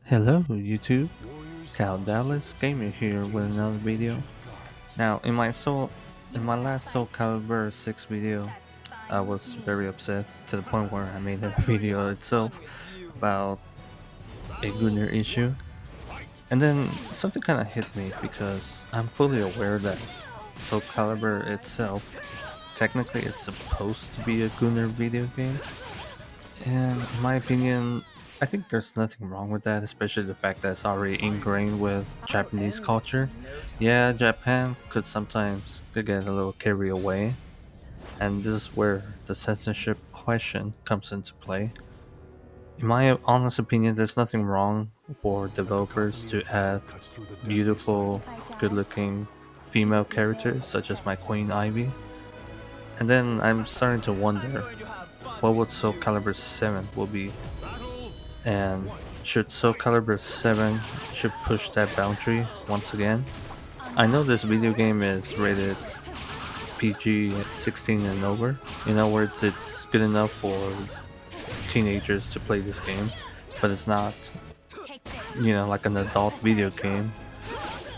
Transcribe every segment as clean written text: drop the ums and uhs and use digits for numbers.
Hello YouTube, Cal Dallas Gamer here with another video. Now in my last Soul Calibur 6 video, I was very upset to the point where I made a video itself about a gooner issue. And then something kinda hit me because I'm fully aware that Soul Calibur itself technically is supposed to be a gooner video game. And in my opinion, I think there's nothing wrong with that, especially the fact that it's already ingrained with Japanese culture. Yeah, Japan could get a little carried away, and this is where the censorship question comes into play. In my honest opinion, there's nothing wrong for developers to add beautiful, good-looking female characters such as my Queen Ivy. And then I'm starting to wonder what would Soul Calibur 7 will be, and should SoulCalibur 7 should push that boundary once again. I know this video game is rated PG 16 and over. In other words, it's good enough for teenagers to play this game, but it's not, like an adult video game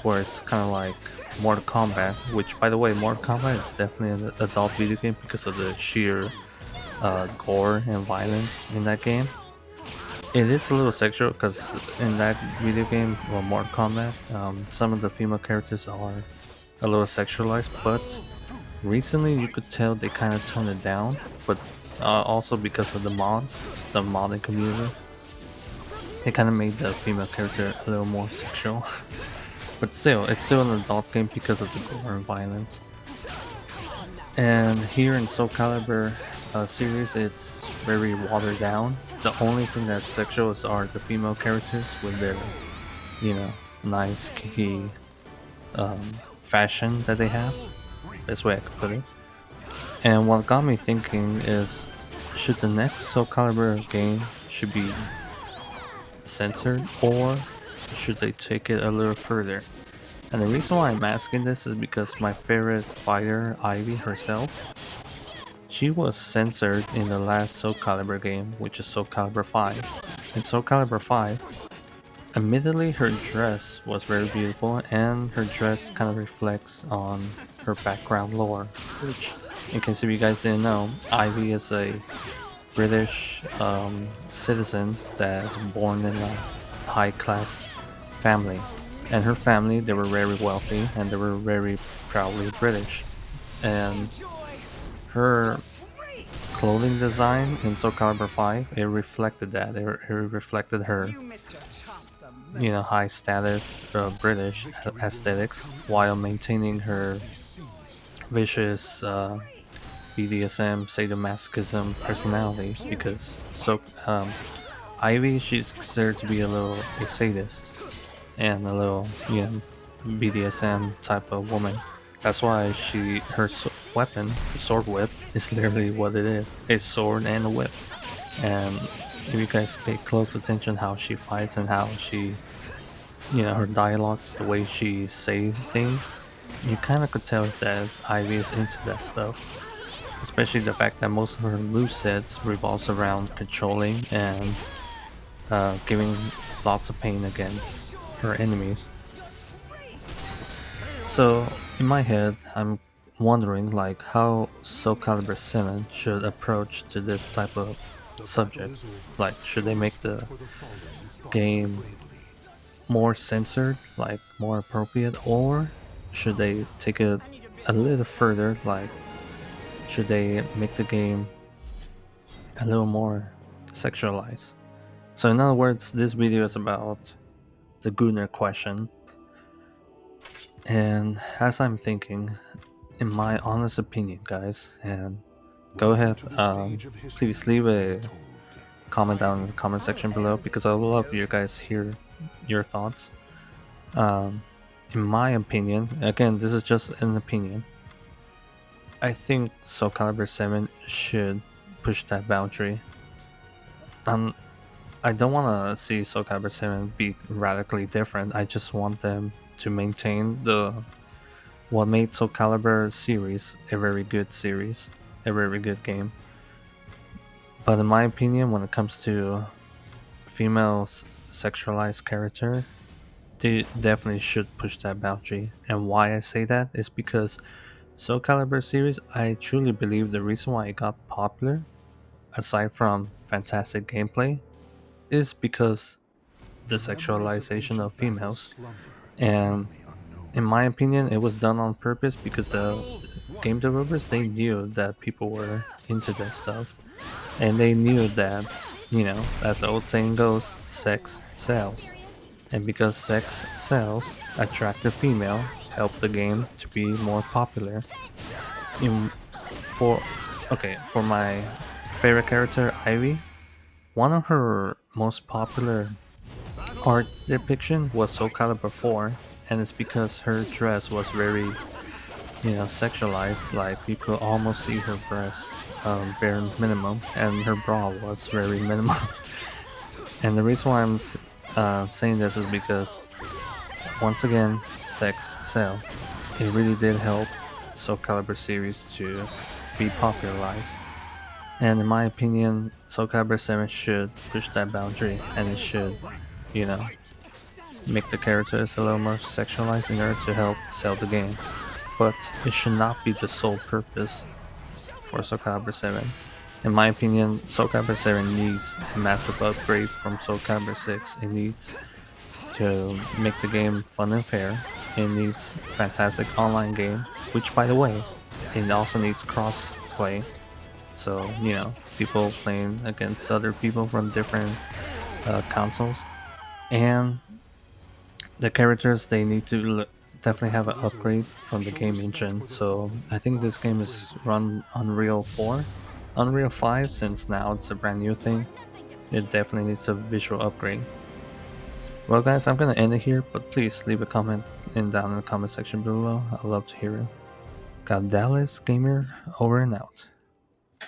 where it's kind of like Mortal Kombat, which, by the way, Mortal Kombat is definitely an adult video game because of the sheer gore and violence in that game. It is a little sexual because in that video game, well, Mortal Kombat, some of the female characters are a little sexualized, but recently you could tell they kind of toned it down, but also because of the mods, the modding community, it kind of made the female character a little more sexual. But still, it's still an adult game because of the gore and violence. And here in Soul Calibur series, it's very watered down. The only thing that's sexual are the female characters with their, nice, kinky um, fashion that they have. Best way I could put it. And what got me thinking is, should the next Soul Calibur game should be censored, or should they take it a little further? And the reason why I'm asking this is because my favorite fighter, Ivy herself, she was censored in the last Soul Calibur game, which is Soul Calibur 5. In Soul Calibur 5, admittedly her dress was very beautiful, and her dress kind of reflects on her background lore, which, in case if you guys didn't know, Ivy is a British citizen that is born in a high-class family. And her family, they were very wealthy, and they were very proudly British. And her clothing design in Soul Calibur 5, it reflected that. It reflected her, high status British aesthetics while maintaining her vicious BDSM sadomasochism personality. Because Ivy, she's considered to be a little a sadist and a little BDSM type of woman. That's why her weapon, the sword whip, is literally what it is: a sword and a whip. And if you guys pay close attention how she fights and how she, her dialogues, the way she say things, you kind of could tell that Ivy is into that stuff. Especially the fact that most of her movesets revolves around controlling and giving lots of pain against her enemies. So in my head, I'm wondering like how Soul Calibur 7 should approach to this type of subject. Like, should they make the game more censored, like more appropriate, or should they take it a little further? Like, should they make the game a little more sexualized? So in other words, this video is about the Gooner question. And as I'm thinking, in my honest opinion, guys, and go ahead, please leave a comment down in the comment section below because I would love you guys hear your thoughts. Um, in my opinion, again, this is just an opinion. I think Soul Calibur 7 should push that boundary. Um, I don't want to see Soul Calibur 7 be radically different. I just want them to maintain the what made Soul Calibur series a very good series, a very good game. But in my opinion, when it comes to female sexualized character, they definitely should push that boundary. And why I say that is because SoulCalibur series, I truly believe the reason why it got popular, aside from fantastic gameplay, is because the sexualization of females. And in my opinion, it was done on purpose because the game developers, they knew that people were into that stuff, and they knew that, as the old saying goes, sex sells. And because sex sells, attractive female helped the game to be more popular. In for for my favorite character, Ivy, one of her most popular art depiction was Soul Calibur 4, and it's because her dress was very, sexualized. Like you could almost see her breasts, bare minimum, and her bra was very minimal. And the reason why I'm saying this is because, once again, sex sell. It really did help Soul Calibur series to be popularized. And in my opinion, Soul Calibur 7 should push that boundary, and it should, you know, make the characters a little more sexualized in order to help sell the game. But it should not be the sole purpose for Soul Calibur 7. In my opinion, Soul Calibur 7 needs a massive upgrade from Soul Calibur 6. It needs to make the game fun and fair. It needs a fantastic online game, which, by the way, it also needs cross play. So, people playing against other people from different consoles. And the characters, they need to definitely have an upgrade from the game engine. So I think this game is run Unreal 4, Unreal 5, since now it's a brand new thing. It definitely needs a visual upgrade. Well, guys, I'm gonna end it here, but please leave a comment down in the comment section below. I'd love to hear it. Got Dallas Gamer over and out.